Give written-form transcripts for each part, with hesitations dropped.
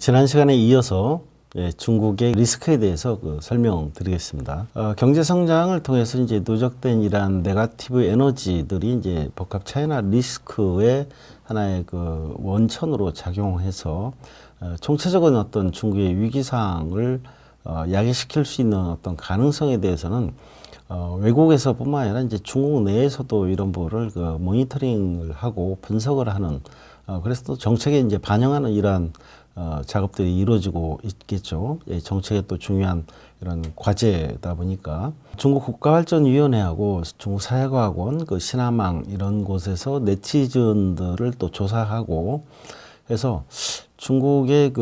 지난 시간에 이어서 중국의 리스크에 대해서 설명드리겠습니다. 경제 성장을 통해서 이제 누적된 이러한 네거티브 에너지들이 이제 복합 차이나 리스크의 하나의 원천으로 작용해서 총체적인 어떤 중국의 위기 상황을 야기시킬 수 있는 어떤 가능성에 대해서는 외국에서뿐만 아니라 이제 중국 내에서도 이런 부분을 모니터링을 하고 분석을 하는 그래서 또 정책에 이제 반영하는 이러한 작업들이 이루어지고 있겠죠. 정책의 또 중요한 이런 과제다 보니까 중국 국가발전위원회하고 중국 사회과학원, 신화망 이런 곳에서 네티즌들을 또 조사하고 해서 중국의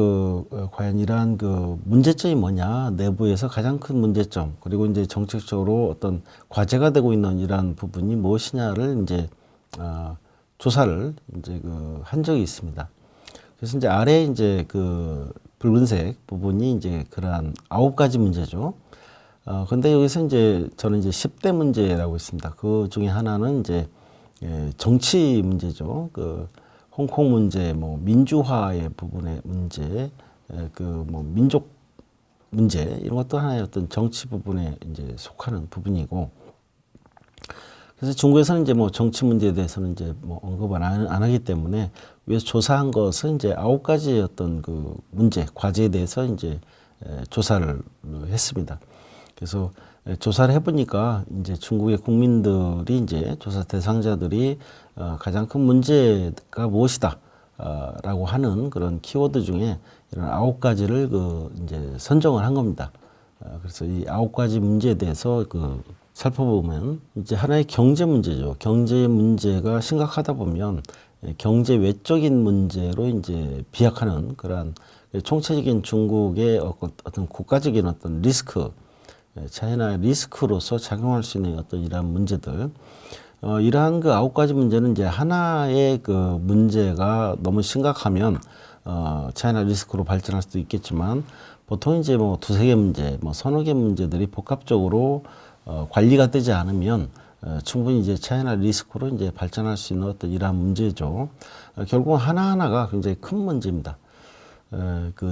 과연 이러한 문제점이 뭐냐, 내부에서 가장 큰 문제점, 그리고 이제 정책적으로 어떤 과제가 되고 있는 이러한 부분이 무엇이냐를 이제 조사를 이제 한 적이 있습니다. 그래서 이제 아래 이제 붉은색 부분이 이제 그러한 9가지 문제죠. 근데 여기서 이제 저는 이제 10대 문제라고 있습니다. 그 중에 하나는 이제 정치 문제죠. 홍콩 문제, 민주화의 부분의 문제, 민족 문제 이런 것도 하나의 어떤 정치 부분에 이제 속하는 부분이고. 그래서 중국에서는 이제 정치 문제에 대해서는 이제 언급을 안 하기 때문에 위에서 조사한 것은 이제 9가지의 어떤 문제, 과제에 대해서 이제 조사를 했습니다. 그래서 조사를 해보니까 이제 중국의 국민들이 이제 조사 대상자들이 가장 큰 문제가 무엇이다 라고 하는 그런 키워드 중에 이런 9가지를 이제 선정을 한 겁니다. 그래서 이 9가지 문제에 대해서 살펴보면 이제 하나의 경제 문제죠. 경제 문제가 심각하다 보면 경제 외적인 문제로 이제 비약하는 그러한 총체적인 중국의 어떤 국가적인 어떤 리스크, 차이나의 리스크로서 작용할 수 있는 어떤 이러한 문제들. 이러한 9가지 문제는 이제 하나의 문제가 너무 심각하면 차이나 리스크로 발전할 수도 있겠지만 보통 이제 두세 개 문제, 서너 개 문제들이 복합적으로 관리가 되지 않으면 충분히 이제 차이나 리스크로 이제 발전할 수 있는 어떤 이러한 문제죠. 결국은 하나하나가 굉장히 큰 문제입니다.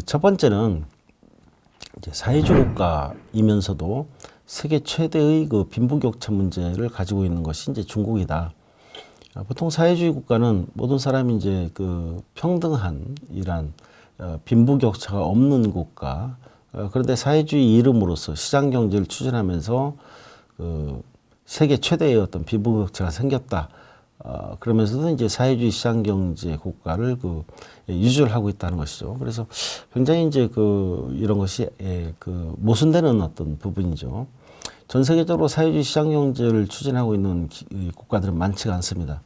첫 번째는 이제 사회주의 국가이면서도 세계 최대의 빈부격차 문제를 가지고 있는 것이 이제 중국이다. 보통 사회주의 국가는 모든 사람이 이제 평등한 이란 빈부격차가 없는 국가. 그런데 사회주의 이름으로서 시장 경제를 추진하면서 세계 최대의 어떤 빈부격차가 생겼다. 그러면서도 이제 사회주의 시장 경제 국가를 유지를 하고 있다는 것이죠. 그래서 굉장히 이제 이런 것이 모순되는 어떤 부분이죠. 전 세계적으로 사회주의 시장 경제를 추진하고 있는 국가들은 많지가 않습니다.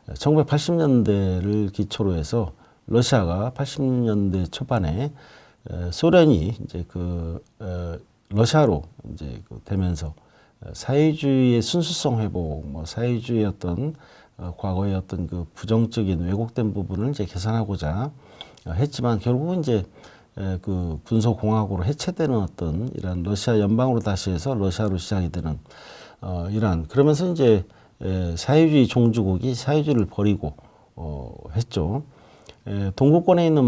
1980년대를 기초로 해서 러시아가 80년대 초반에 소련이 이제 러시아로 이제 되면서 사회주의의 순수성 회복, 사회주의의 어떤 과거의 어떤 부정적인 왜곡된 부분을 이제 개선하고자 했지만 결국은 이제 군소공화국으로 해체되는 어떤 이런 러시아 연방으로 다시 해서 러시아로 시작이 되는 이러한 그러면서 이제 사회주의 종주국이 사회주의를 버리고 했죠. 동구권에 있는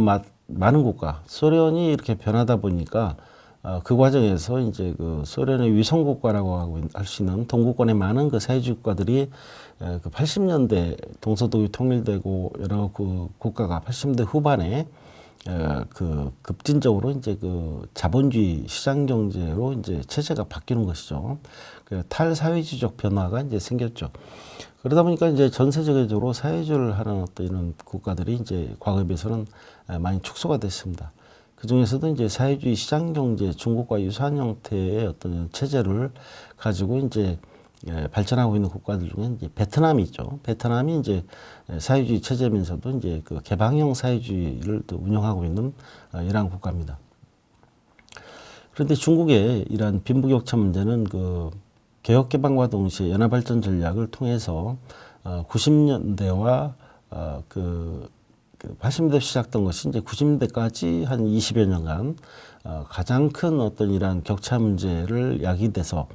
많은 국가, 소련이 이렇게 변하다 보니까 그 과정에서 이제 소련의 위성국가라고 할 수 있는 동구권의 많은 사회주의 국가들이 80년대 동서독이 통일되고 여러 국가가 80년대 후반에 급진적으로 이제 자본주의 시장 경제로 이제 체제가 바뀌는 것이죠. 탈사회주의적 변화가 이제 생겼죠. 그러다 보니까 이제 전 세계적으로 사회주의를 하는 어떤 이런 국가들이 이제 과거에 비해서는 많이 축소가 됐습니다. 그 중에서도 이제 사회주의 시장 경제, 중국과 유사한 형태의 어떤 체제를 가지고 이제 발전하고 있는 국가들 중에 이제 베트남이 있죠. 베트남이 이제 사회주의 체제면서도 이제 개방형 사회주의를 또 운영하고 있는 이러한 국가입니다. 그런데 중국의 이러한 빈부격차 문제는 개혁 개방과 동시에 연합발전 전략을 통해서 90년대와 80년대 시작된 것이 이제 90년대까지 한 20여 년간 가장 큰 어떤 이러한 격차 문제를 야기돼서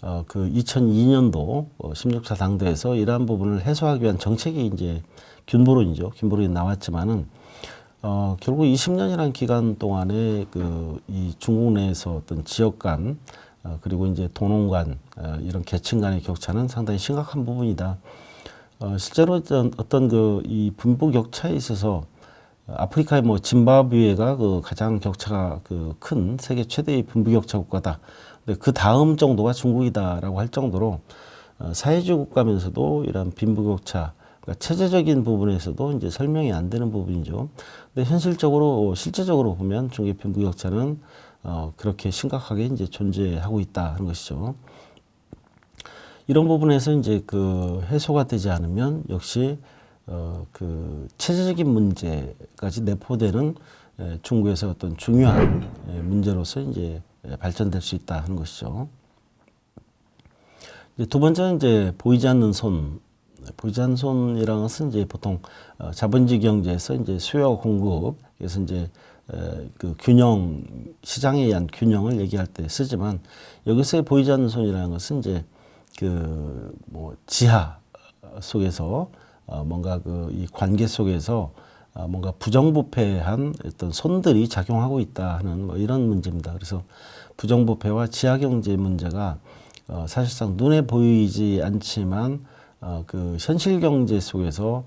2002년도 16차 당대에서 이러한 부분을 해소하기 위한 정책이 이제 균보론이죠. 균보론이 나왔지만은 결국 20년이라는 기간 동안에 이 중국 내에서 어떤 지역 간, 그리고 이제 도농 간, 이런 계층 간의 격차는 상당히 심각한 부분이다. 실제로 어떤 이 분부 격차에 있어서 아프리카의 뭐 짐바브웨가 가장 격차가 큰 세계 최대의 분부 격차 국가다. 근데 그 다음 정도가 중국이다라고 할 정도로 사회주의 국가면서도 이런 빈부 격차, 그러니까 체제적인 부분에서도 이제 설명이 안 되는 부분이죠. 근데 실제적으로 보면 중국의 빈부 격차는 그렇게 심각하게 이제 존재하고 있다 하는 것이죠. 이런 부분에서 이제 해소가 되지 않으면 역시 체제적인 문제까지 내포되는 중국에서 어떤 중요한 문제로서 이제 발전될 수 있다 하는 것이죠. 이제 두 번째는 이제 보이지 않는 손. 보이지 않는 손이라는 것은 이제 보통 자본주의 경제에서 이제 수요와 공급, 그래서 이제 균형, 시장에 의한 균형을 얘기할 때 쓰지만 여기서의 보이지 않는 손이라는 것은 이제 지하 속에서 뭔가 이 관계 속에서 뭔가 부정부패한 어떤 손들이 작용하고 있다 하는 뭐 이런 문제입니다. 그래서 부정부패와 지하경제 문제가 사실상 눈에 보이지 않지만 현실 경제 속에서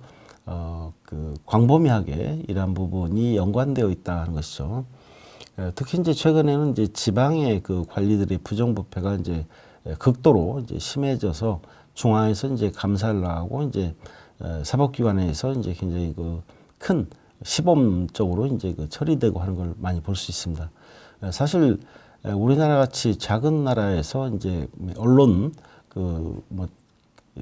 광범위하게 이러한 부분이 연관되어 있다 하는 것이죠. 특히 이제 최근에는 이제 지방의 관리들의 부정부패가 이제 극도로 이제 심해져서 중앙에서 이제 감사를 하고 이제 사법기관에서 이제 굉장히 큰 시범적으로 이제 처리되고 하는 걸 많이 볼 수 있습니다. 사실 우리나라 같이 작은 나라에서 이제 언론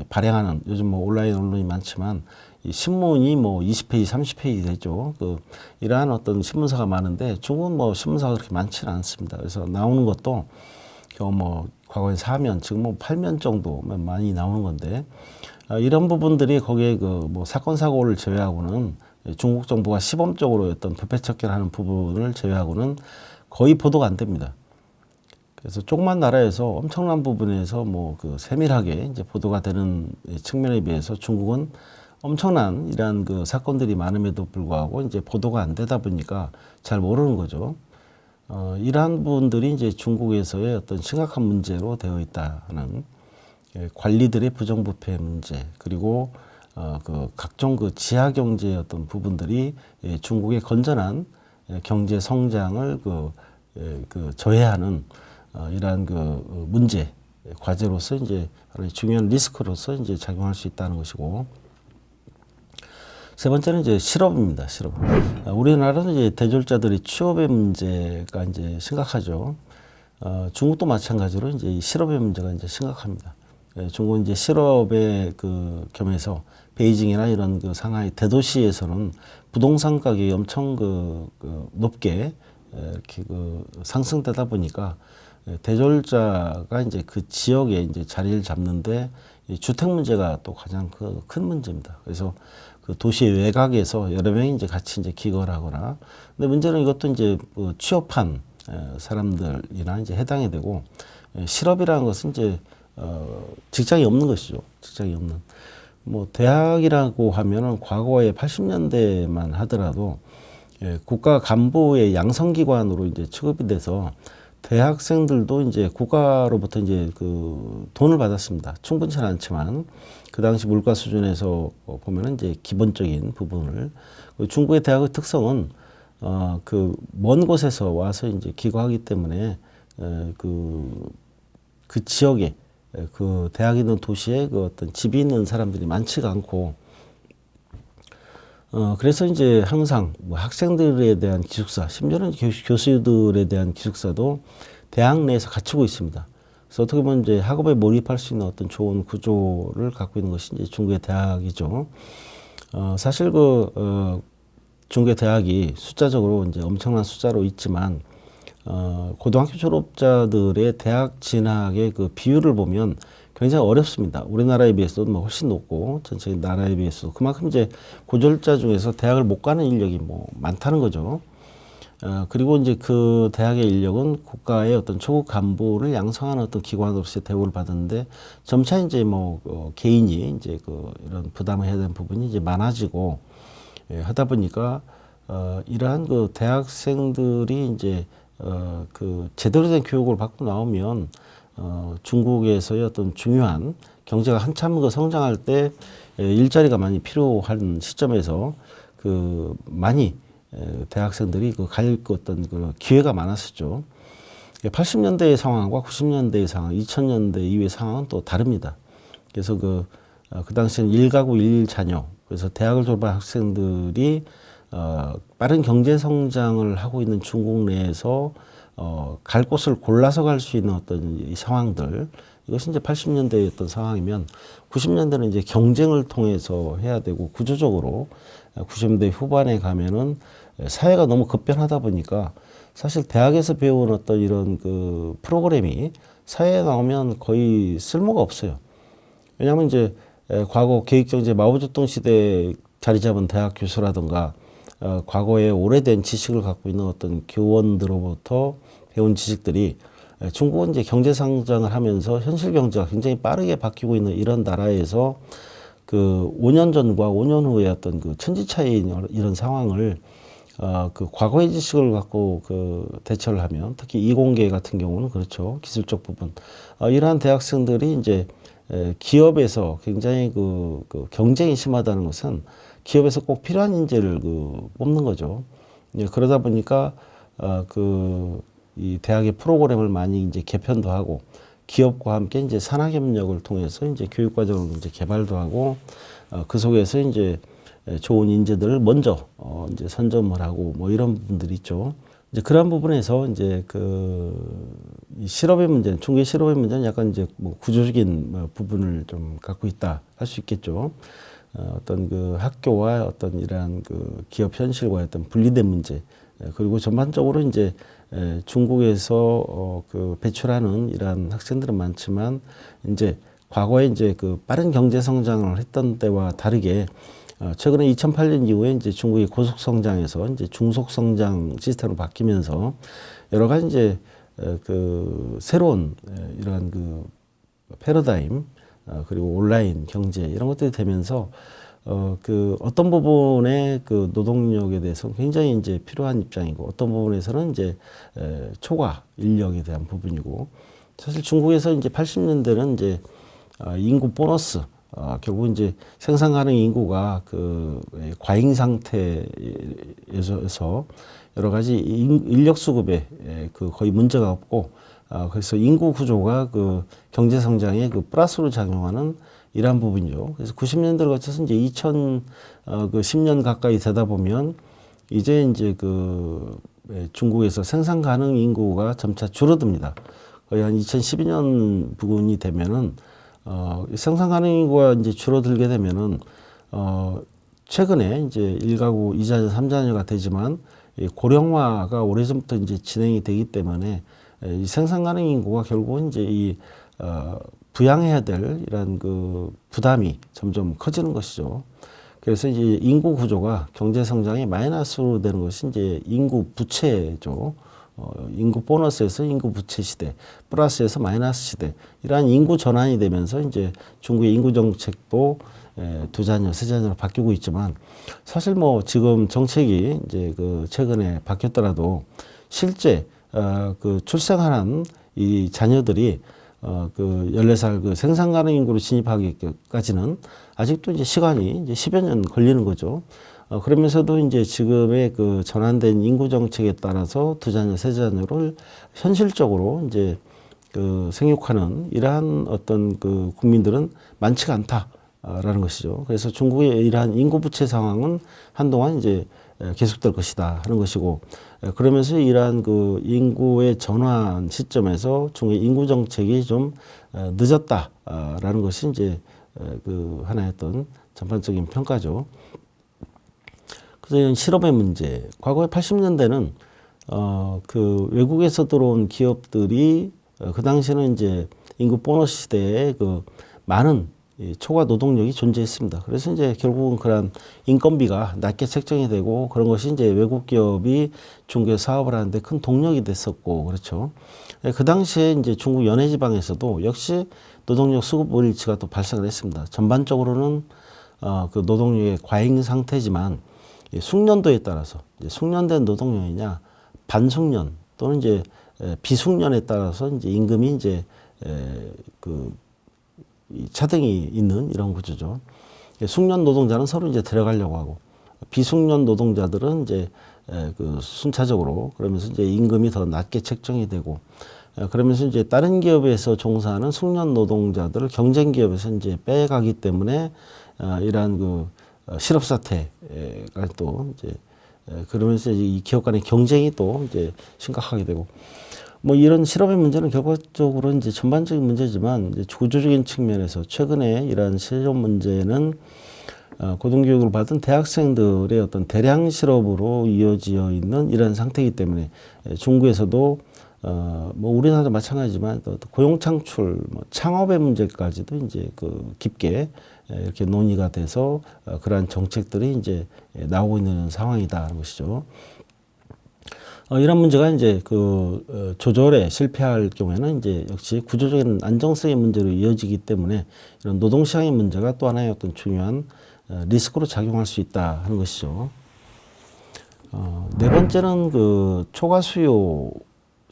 발행하는 요즘 뭐 온라인 언론이 많지만 이 신문이 뭐 20페이지, 30페이지 되죠. 이러한 어떤 신문사가 많은데 중국은 뭐 신문사가 그렇게 많지는 않습니다. 그래서 나오는 것도 겨우 뭐 과거에 4면, 지금 뭐 8면 정도 많이 나오는 건데 이런 부분들이 거기에 뭐 사건 사고를 제외하고는 중국 정부가 시범적으로 어떤 부패척결하는 부분을 제외하고는 거의 보도가 안 됩니다. 그래서 조그만 나라에서 엄청난 부분에서 뭐 세밀하게 이제 보도가 되는 측면에 비해서 중국은 엄청난 이러한 사건들이 많음에도 불구하고 이제 보도가 안 되다 보니까 잘 모르는 거죠. 이러한 부분들이 이제 중국에서의 어떤 심각한 문제로 되어 있다는 관리들의 부정부패 문제, 그리고 각종 지하 경제의 어떤 부분들이 중국의 건전한 경제 성장을 저해하는 이러한 문제, 과제로서 이제 중요한 리스크로서 이제 작용할 수 있다는 것이고, 세 번째는 이제 실업입니다. 실업. 우리나라는 이제 대졸자들이 취업의 문제가 이제 심각하죠. 중국도 마찬가지로 이제 이 실업의 문제가 이제 심각합니다. 중국은 이제 실업의 겸해서 베이징이나 이런 상하이 대도시에서는 부동산 가격이 엄청 높게 이렇게 상승되다 보니까 대졸자가 이제 그 지역에 이제 자리를 잡는데 이 주택 문제가 또 가장 큰 문제입니다. 그래서 도시 외곽에서 여러 명이 이제 같이 이제 기거를 하거나, 근데 문제는 이것도 이제 취업한 사람들이나 이제 해당이 되고, 실업이라는 것은 이제 직장이 없는 것이죠. 직장이 없는. 뭐 대학이라고 하면은 과거에 80년대만 하더라도 국가 간부의 양성기관으로 이제 취급이 돼서 대학생들도 이제 국가로부터 이제 돈을 받았습니다. 충분치는 않지만 그 당시 물가 수준에서 보면은 이제 기본적인 부분을, 중국의 대학의 특성은 먼 곳에서 와서 이제 기거하기 때문에 그 지역에 대학이 있는 도시에 어떤 집이 있는 사람들이 많지가 않고, 그래서 이제 항상 뭐 학생들에 대한 기숙사, 심지어는 교수들에 대한 기숙사도 대학 내에서 갖추고 있습니다. 그래서 어떻게 보면 이제 학업에 몰입할 수 있는 어떤 좋은 구조를 갖고 있는 것이 이제 중국의 대학이죠. 사실 중국의 대학이 숫자적으로 이제 엄청난 숫자로 있지만, 고등학교 졸업자들의 대학 진학의 비율을 보면 굉장히 어렵습니다. 우리나라에 비해서도 뭐 훨씬 높고, 전체 나라에 비해서 그만큼 이제 고졸자 중에서 대학을 못 가는 인력이 뭐 많다는 거죠. 그리고 이제 그 대학의 인력은 국가의 어떤 초급 간부를 양성하는 어떤 기관으로서의 대우를 받았는데, 점차 이제 뭐 개인이 이제 이런 부담을 해야 되는 부분이 이제 많아지고 하다 보니까 이러한 그 대학생들이 이제 그 제대로 된 교육을 받고 나오면 중국에서의 어떤 중요한 경제가 한참 그 성장할 때 일자리가 많이 필요한 시점에서 그 많이 대학생들이 그 갈 어떤 그 기회가 많았었죠. 80년대의 상황과 90년대의 상황, 2000년대 이후의 상황은 또 다릅니다. 그래서 그 당시에는 일가구 일자녀, 그래서 대학을 졸업한 학생들이 빠른 경제 성장을 하고 있는 중국 내에서 갈 곳을 골라서 갈 수 있는 어떤 이 상황들, 이것이 이제 80년대의 어떤 상황이면 90년대는 이제 경쟁을 통해서 해야 되고 구조적으로 90년대 후반에 가면은 사회가 너무 급변하다 보니까 사실 대학에서 배운 어떤 이런 그 프로그램이 사회에 나오면 거의 쓸모가 없어요. 왜냐하면 이제 과거 계획경제 마오쩌둥 시대에 자리 잡은 대학 교수라든가 과거에 오래된 지식을 갖고 있는 어떤 교원들로부터 배운 지식들이 중국은 이제 경제 성장을 하면서 현실 경제가 굉장히 빠르게 바뀌고 있는 이런 나라에서 그 5년 전과 5년 후의 어떤 그 천지 차이인 이런 상황을 그 과거의 지식을 갖고 그 대처를 하면 특히 이공계 같은 경우는 그렇죠. 기술적 부분. 이러한 대학생들이 이제 기업에서 굉장히 그 경쟁이 심하다는 것은 기업에서 꼭 필요한 인재를 그 뽑는 거죠. 그러다 보니까 이 대학의 프로그램을 많이 이제 개편도 하고 기업과 함께 이제 산학협력을 통해서 이제 교육과정을 이제 개발도 하고 그 속에서 이제 좋은 인재들을 먼저 이제 선점을 하고 뭐 이런 부분들이 있죠. 이제 그런 부분에서 이제 이 실업의 문제는 중국의 실업의 문제는 약간 이제 뭐 구조적인 부분을 좀 갖고 있다 할 수 있겠죠. 어떤 그 학교와 어떤 이러한 그 기업 현실과의 어떤 분리된 문제, 그리고 전반적으로 이제 중국에서 그 배출하는 이러한 학생들은 많지만 이제 과거에 이제 그 빠른 경제 성장을 했던 때와 다르게 최근에 2008년 이후에 이제 중국이 고속 성장에서 이제 중속 성장 시스템으로 바뀌면서 여러 가지 이제 그 새로운 이러한 그 패러다임, 그리고 온라인 경제 이런 것들이 되면서 그 어떤 부분의 그 노동력에 대해서 굉장히 이제 필요한 입장이고 어떤 부분에서는 이제 초과 인력에 대한 부분이고, 사실 중국에서 이제 80년대는 이제 인구 보너스, 결국 이제 생산 가능 인구가 그 과잉 상태에서 여러 가지 인력 수급에 그 거의 문제가 없고, 그래서 인구 구조가 그 경제 성장에 그 플러스로 작용하는 이러한 부분이죠. 그래서 90년대를 거쳐서 이제 10년 가까이 되다 보면 이제 그 중국에서 생산 가능 인구가 점차 줄어듭니다. 거의 한 2012년 부근이 되면은 생산 가능 인구가 이제 줄어들게 되면은 최근에 이제 1가구 2자녀 3자녀가 되지만 고령화가 오래전부터 이제 진행이 되기 때문에 이 생산 가능 인구가 결국은 이제 부양해야 될 이런 그 부담이 점점 커지는 것이죠. 그래서 이제 인구 구조가 경제 성장이 마이너스로 되는 것이 이제 인구 부채죠. 인구 보너스에서 인구 부채 시대, 플러스에서 마이너스 시대, 이러한 인구 전환이 되면서 이제 중국의 인구 정책도 2자녀, 3자녀로 바뀌고 있지만, 사실 뭐 지금 정책이 이제 그 최근에 바뀌었더라도 실제 그 출생하는 이 자녀들이 그 14살 그 생산 가능 인구로 진입하기까지는 아직도 이제 시간이 이제 10여 년 걸리는 거죠. 그러면서도 이제 지금의 그 전환된 인구 정책에 따라서 2자녀, 3자녀를 현실적으로 이제 그 생육하는 이러한 어떤 그 국민들은 많지가 않다라는 것이죠. 그래서 중국의 이러한 인구 부채 상황은 한동안 이제 계속될 것이다 하는 것이고, 그러면서 이러한 그 인구의 전환 시점에서 중국의 인구 정책이 좀 늦었다라는 것이 이제 그 하나의 어떤 전반적인 평가죠. 그래서 이런 실업의 문제, 과거에 80년대는 그 외국에서 들어온 기업들이 그 당시에는 이제 인구 보너스 시대에 그 많은 초과 노동력이 존재했습니다. 그래서 이제 결국은 그런 인건비가 낮게 책정이 되고 그런 것이 이제 외국 기업이 중국에 사업을 하는데 큰 동력이 됐었고, 그렇죠. 그 당시에 이제 중국 연해 지방에서도 역시 노동력 수급 불일치가 또 발생을 했습니다. 전반적으로는 그 노동력의 과잉 상태지만 이 숙련도에 따라서 이제 숙련된 노동력이냐 반숙련 또는 이제 비숙련에 따라서 이제 임금이 이제 이 차등이 있는 이런 구조죠. 숙련 노동자는 서로 이제 들어가려고 하고 비숙련 노동자들은 이제 순차적으로 그러면서 이제 임금이 더 낮게 책정이 되고 그러면서 이제 다른 기업에서 종사하는 숙련 노동자들을 경쟁 기업에서 이제 빼가기 때문에 이러한 실업 사태가 또 이제 그러면서 이 기업 간의 경쟁이 또 이제 심각하게 되고 뭐 이런 실업의 문제는 결과적으로 이제 전반적인 문제지만 이제 구조적인 측면에서 최근에 이러한 실업 문제는 고등교육을 받은 대학생들의 어떤 대량 실업으로 이어져 있는 이런 상태이기 때문에 중국에서도 뭐 우리나라도 마찬가지지만 또 고용 창출, 뭐 창업의 문제까지도 이제 깊게 이렇게 논의가 돼서 그러한 정책들이 이제 나오고 있는 상황이다라는 것이죠. 이런 문제가 이제 조절에 실패할 경우에는 이제 역시 구조적인 안정성의 문제로 이어지기 때문에 이런 노동시장의 문제가 또 하나의 어떤 중요한 리스크로 작용할 수 있다 하는 것이죠. 네 번째는 초과 수요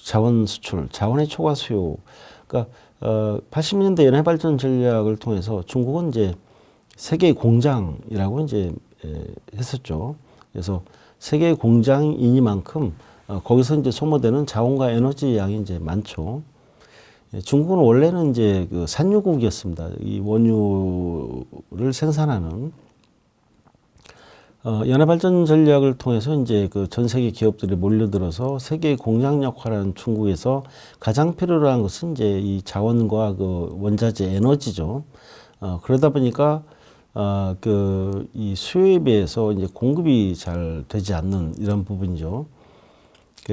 자원 수출, 자원의 초과 수요. 그러니까 80년대 연해 발전 전략을 통해서 중국은 이제 세계의 공장이라고 이제 했었죠. 그래서 세계의 공장이니만큼 거기서 이제 소모되는 자원과 에너지 양이 이제 많죠. 중국은 원래는 이제 산유국이었습니다. 이 원유를 생산하는 연합발전 전략을 통해서 이제 전 세계 기업들이 몰려들어서 세계의 공장 역할을 하는 중국에서 가장 필요로 한 것은 이제 이 자원과 원자재 에너지죠. 그러다 보니까 이 수요에 비해서 이제 공급이 잘 되지 않는 이런 부분이죠.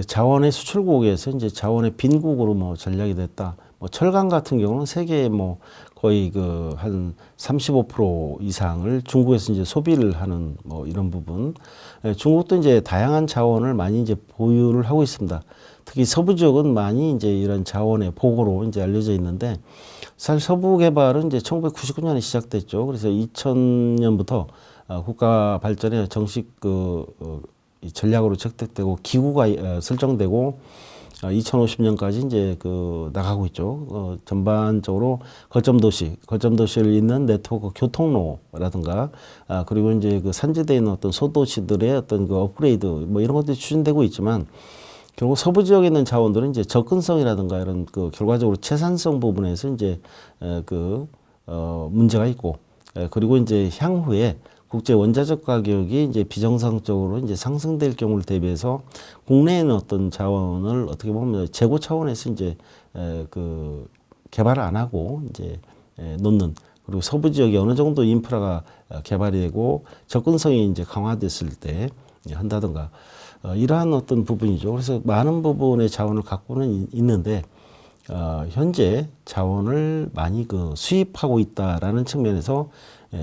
자원의 수출국에서 이제 자원의 빈국으로 뭐 전략이 됐다. 뭐 철강 같은 경우는 세계에 뭐 거의 한 35% 이상을 중국에서 이제 소비를 하는 뭐 이런 부분. 중국도 이제 다양한 자원을 많이 이제 보유를 하고 있습니다. 특히 서부 지역은 많이 이제 이런 자원의 보고로 이제 알려져 있는데 사실 서부 개발은 이제 1999년에 시작됐죠. 그래서 2000년부터 국가 발전에 정식 이 전략으로 채택되고 기구가 설정되고 2050년까지 이제 나가고 있죠. 전반적으로 거점 도시를 잇는 네트워크 교통로라든가 그리고 이제 산지대에 있는 어떤 소도시들의 어떤 업그레이드 뭐 이런 것들이 추진되고 있지만 결국 서부 지역에 있는 자원들은 이제 접근성이라든가 이런 결과적으로 채산성 부분에서 이제 문제가 있고 그리고 이제 향후에 국제 원자재 가격이 이제 비정상적으로 이제 상승될 경우를 대비해서 국내에는 어떤 자원을 어떻게 보면 재고 차원에서 이제 개발을 안 하고 이제 놓는 그리고 서부 지역에 어느 정도 인프라가 개발이 되고 접근성이 이제 강화됐을 때 한다든가 이러한 어떤 부분이죠. 그래서 많은 부분의 자원을 갖고는 있는데 현재 자원을 많이 수입하고 있다라는 측면에서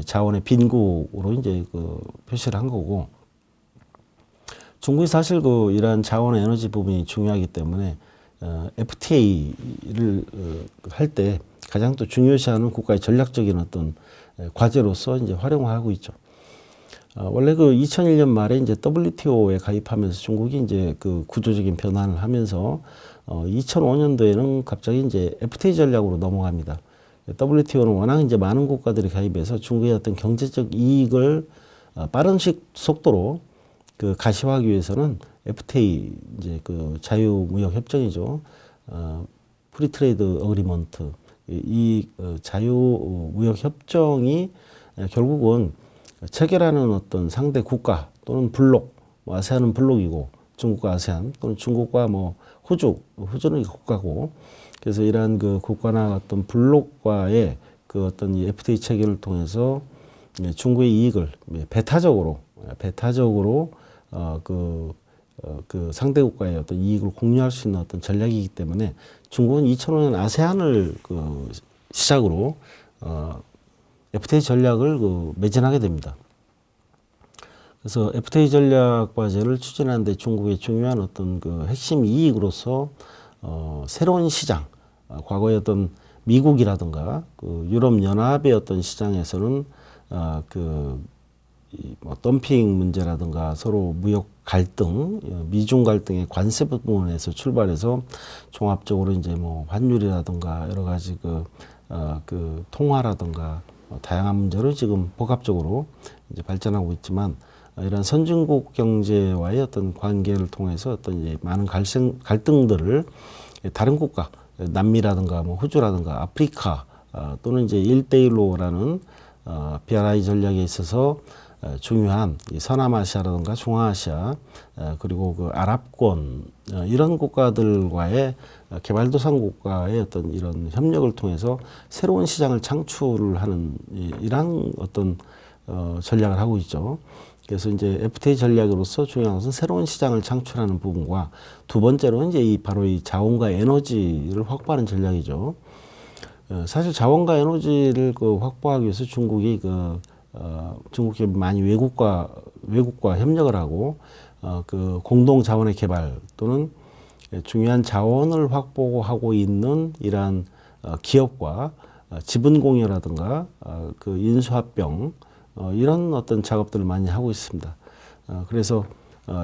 자원의 빈국으로 이제 표시를 한 거고 중국이 사실 이러한 자원 에너지 부분이 중요하기 때문에 FTA를 할 때 가장 또 중요시하는 국가의 전략적인 어떤 과제로서 이제 활용하고 있죠. 원래 2001년 말에 이제 WTO에 가입하면서 중국이 이제 구조적인 변화를 하면서 2005년도에는 갑자기 이제 FTA 전략으로 넘어갑니다. WTO는 워낙 이제 많은 국가들이 가입해서 중국의 어떤 경제적 이익을 빠른 속도로 가시화하기 위해서는 FTA 이제 자유무역 협정이죠. 프리트레이드 어그리먼트 이 자유무역 협정이 결국은 체결하는 어떤 상대 국가 또는 블록, 뭐 아세안은 블록이고 중국과 아세안 또는 중국과 뭐 호주는 국가고 그래서 이러한 국가나 어떤 블록과의 어떤 이 FTA 체결을 통해서 중국의 이익을 배타적으로 상대 국가의 어떤 이익을 공유할 수 있는 어떤 전략이기 때문에 중국은 2005년 아세안을 시작으로 FTA 전략을 매진하게 됩니다. 그래서 FTA 전략 과제를 추진하는 데 중국의 중요한 어떤 핵심 이익으로서 새로운 시장, 과거의 어떤 미국이라든가 유럽 연합의 어떤 시장에서는 뭐 덤핑 문제라든가 서로 무역 갈등, 미중 갈등의 관세 부분에서 출발해서 종합적으로 이제 뭐 환율이라든가 여러 가지 그 통화라든가 다양한 문제로 지금 복합적으로 이제 발전하고 있지만 이런 선진국 경제와의 어떤 관계를 통해서 어떤 이제 많은 갈등들을 다른 국가, 남미라든가 뭐 호주라든가 아프리카 또는 이제 1대1로라는 BRI 전략에 있어서 중요한 이 서남아시아라든가 중앙아시아 그리고 그 아랍권 이런 국가들과의 개발도상국가의 어떤 이런 협력을 통해서 새로운 시장을 창출을 하는 이러한 어떤 전략을 하고 있죠. 그래서 이제 FTA 전략으로서 중요한 것은 새로운 시장을 창출하는 부분과 두 번째로는 이제 바로 이 자원과 에너지를 확보하는 전략이죠. 사실 자원과 에너지를 확보하기 위해서 중국이 중국 기업이 많이 외국과 협력을 하고 그 공동 자원의 개발 또는 중요한 자원을 확보하고 있는 이러한 기업과 지분 공유라든가 그 인수합병 이런 어떤 작업들을 많이 하고 있습니다. 그래서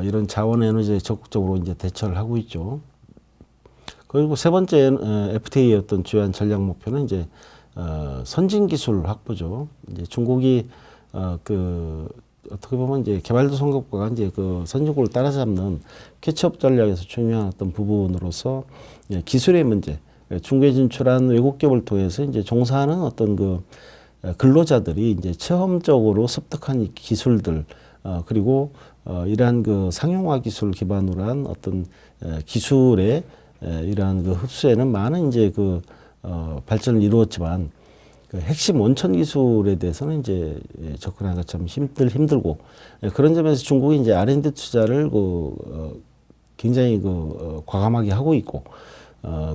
이런 자원 에너지에 적극적으로 이제 대처를 하고 있죠. 그리고 세 번째 FTA의 어떤 주요한 전략 목표는 이제 선진 기술 확보죠. 이제 중국이 어떻게 보면 이제 개발도상국가가 이제 그 선진국을 따라잡는 캐치업 전략에서 중요한 어떤 부분으로서 기술의 문제, 중국에 진출한 외국 기업을 통해서 이제 종사하는 어떤 그 근로자들이 이제 체험적으로 습득한 이 기술들 그리고 이러한 그 상용화 기술 기반으로 한 어떤 기술의 이러한 그 흡수에는 많은 이제 발전을 이루었지만 그 핵심 원천 기술에 대해서는 이제 접근하기가 참 힘들고 그런 점에서 중국이 이제 R&D 투자를 굉장히 과감하게 하고 있고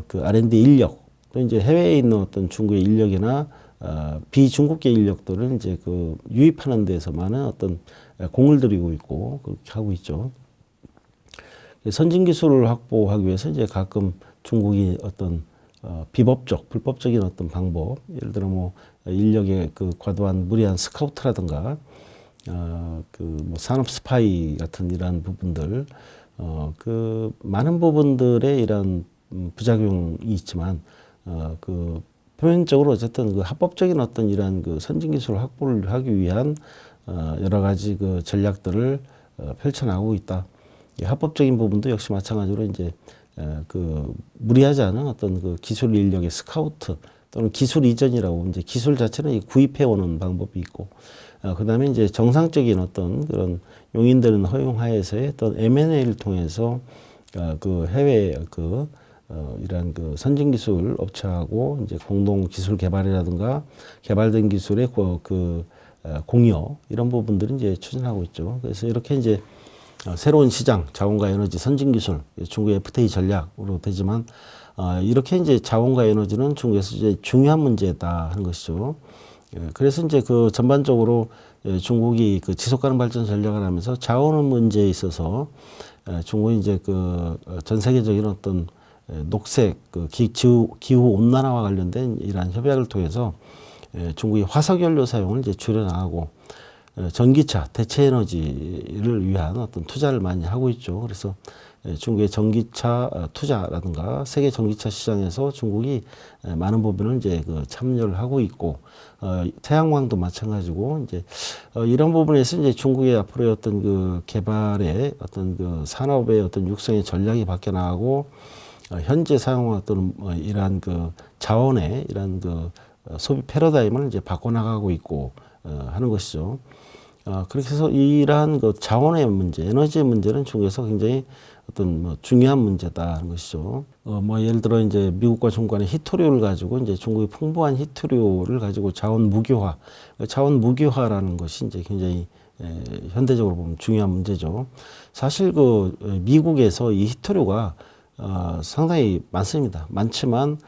그 R&D 인력 또 이제 해외에 있는 어떤 중국의 인력이나 비중국계 인력들을 이제 유입하는 데서 많은 어떤 공을 들이고 있고 그렇게 하고 있죠. 선진 기술을 확보하기 위해서 이제 가끔 중국이 어떤 비법적, 불법적인 어떤 방법, 예를 들어 뭐 인력의 과도한 무리한 스카우트라든가 뭐 산업 스파이 같은 이러한 부분들, 많은 부분들의 이런 부작용이 있지만 표면적으로 어쨌든 합법적인 어떤 이러한 선진 기술 확보를 하기 위한 여러 가지 전략들을 펼쳐나가고 있다. 합법적인 부분도 역시 마찬가지로 이제 무리하지 않은 어떤 기술 인력의 스카우트 또는 기술 이전이라고 이제 기술 자체는 구입해 오는 방법이 있고 그다음에 이제 정상적인 어떤 그런 용인되는 허용하에서의 어떤 M&A를 통해서 해외 이러한 선진 기술 업체하고 이제 공동 기술 개발이라든가 개발된 기술의 공여 이런 부분들을 이제 추진하고 있죠. 그래서 이렇게 이제 새로운 시장, 자원과 에너지, 선진 기술, 중국의 FTA 전략으로 되지만 이렇게 이제 자원과 에너지는 중국에서 이제 중요한 문제다 하는 것이죠. 그래서 이제 전반적으로 중국이 지속 가능 발전 전략을 하면서 자원 문제에 있어서 중국이 이제 전 세계적인 어떤 녹색 기후 온난화와 관련된 이러한 협약을 통해서 중국이 화석연료 사용을 이제 줄여나가고 전기차, 대체 에너지를 위한 어떤 투자를 많이 하고 있죠. 그래서 중국의 전기차 투자라든가 세계 전기차 시장에서 중국이 많은 부분을 이제 참여를 하고 있고, 태양광도 마찬가지고, 이제 이런 부분에서 이제 중국의 앞으로의 어떤 개발의 어떤 산업의 어떤 육성의 전략이 바뀌어 나가고, 현재 사용하는 또는 이러한 자원의 이러한 소비 패러다임을 이제 바꿔나가고 있고, 하는 것이죠. 그렇게 해서 이러한 자원의 문제, 에너지의 문제는 중국에서 굉장히 어떤 중요한 문제다 하는 것이죠. 예를 들어 이제 미국과 중국 간의 희토류를 가지고 이제 중국이 풍부한 희토류를 가지고 자원 무기화라는 것이 이제 굉장히 현대적으로 보면 중요한 문제죠. 사실 미국에서 이 희토류가 상당히 많습니다. 많지만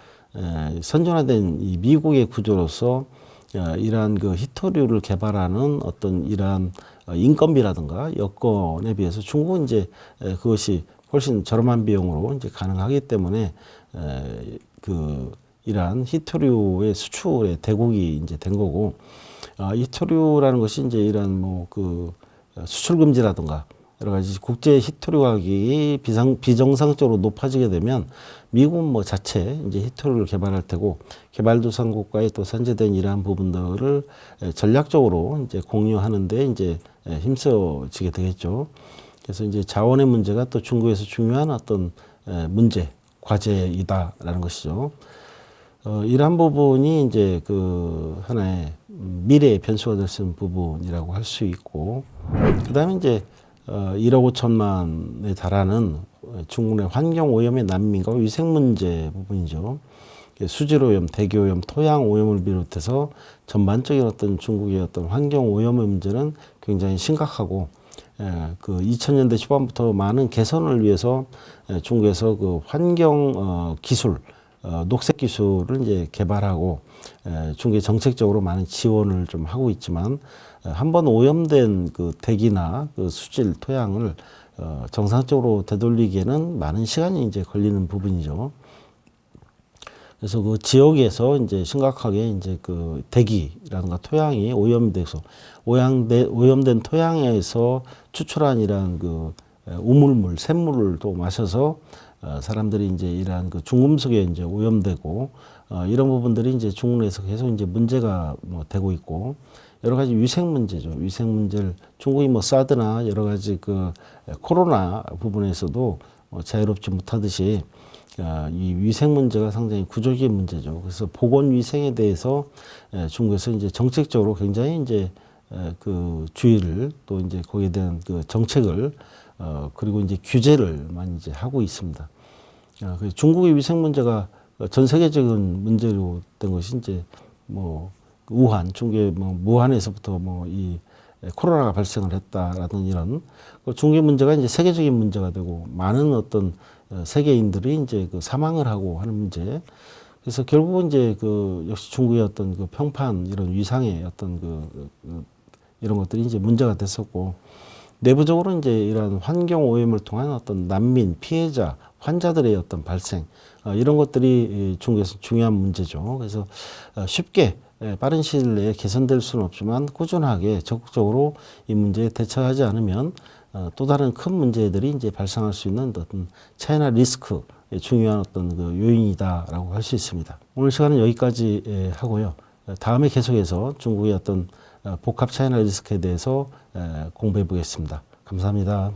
선진화된 이 미국의 구조로서 이러한 희토류를 개발하는 어떤 이러한 인건비라든가 여건에 비해서 중국은 이제 그것이 훨씬 저렴한 비용으로 이제 가능하기 때문에 이러한 희토류의 수출의 대국이 이제 된 거고 히토류라는 것이 이제 이런 뭐 그 수출 금지라든가 여러 가지 국제 히토류 가격이 비정상적으로 높아지게 되면 미국은 뭐 자체 이제 히토류를 개발할 테고 개발도상국과의 또 선제된 이러한 부분들을 전략적으로 이제 공유하는데 이제 힘써지게 되겠죠. 그래서 이제 자원의 문제가 또 중국에서 중요한 어떤 문제, 과제이다라는 것이죠. 이러한 부분이 이제 그 하나의 미래의 변수가 될 수 있는 부분이라고 할 수 있고, 그 다음에 이제 1억 5천만에 달하는 중국 내 환경 오염의 난민과 위생 문제 부분이죠. 수질 오염, 대기 오염, 토양 오염을 비롯해서 전반적인 어떤 중국의 어떤 환경 오염의 문제는 굉장히 심각하고, 그 2000년대 초반부터 많은 개선을 위해서 중국에서 그 환경 기술, 녹색 기술을 이제 개발하고 중국에 정책적으로 많은 지원을 좀 하고 있지만, 한번 오염된 그 대기나 그 수질, 토양을 정상적으로 되돌리기에는 많은 시간이 이제 걸리는 부분이죠. 그래서 그 지역에서 이제 심각하게 이제 그 대기라든가 토양이 오염이 돼서 오염된 토양에서 추출한 이러한 그 우물물, 샘물을 또 마셔서 사람들이 이제 이러한 그 중금속에 이제 오염되고 이런 부분들이 이제 중국 내에서 계속 이제 문제가 뭐 되고 있고, 여러 가지 위생 문제죠. 위생 문제를 중국이 뭐 사드나 여러 가지 그 코로나 부분에서도 자유롭지 못하듯이 이 위생 문제가 상당히 구조적인 문제죠. 그래서 보건 위생에 대해서 중국에서 이제 정책적으로 굉장히 이제 그 주의를 또 이제 거기에 대한 그 정책을 그리고 이제 규제를 많이 이제 하고 있습니다. 그래서 중국의 위생 문제가 전 세계적인 문제로 된 것이 이제 뭐 우한, 중국의 뭐 무한에서부터 뭐 이 코로나가 발생을 했다라는 이런 중국의 문제가 이제 세계적인 문제가 되고 많은 어떤 세계인들이 이제 그 사망을 하고 하는 문제. 그래서 결국은 이제 그 역시 중국의 어떤 그 평판 이런 위상의 어떤 그 이런 것들이 이제 문제가 됐었고, 내부적으로 이제 이런 환경 오염을 통한 어떤 난민, 피해자, 환자들의 어떤 발생 이런 것들이 중국에서 중요한 문제죠. 그래서 쉽게 빠른 시일 내에 개선될 수는 없지만 꾸준하게 적극적으로 이 문제에 대처하지 않으면 또 다른 큰 문제들이 이제 발생할 수 있는 어떤 차이나 리스크의 중요한 어떤 그 요인이다라고 할 수 있습니다. 오늘 시간은 여기까지 하고요. 다음에 계속해서 중국의 어떤 복합 차이나 리스크에 대해서 공부해 보겠습니다. 감사합니다.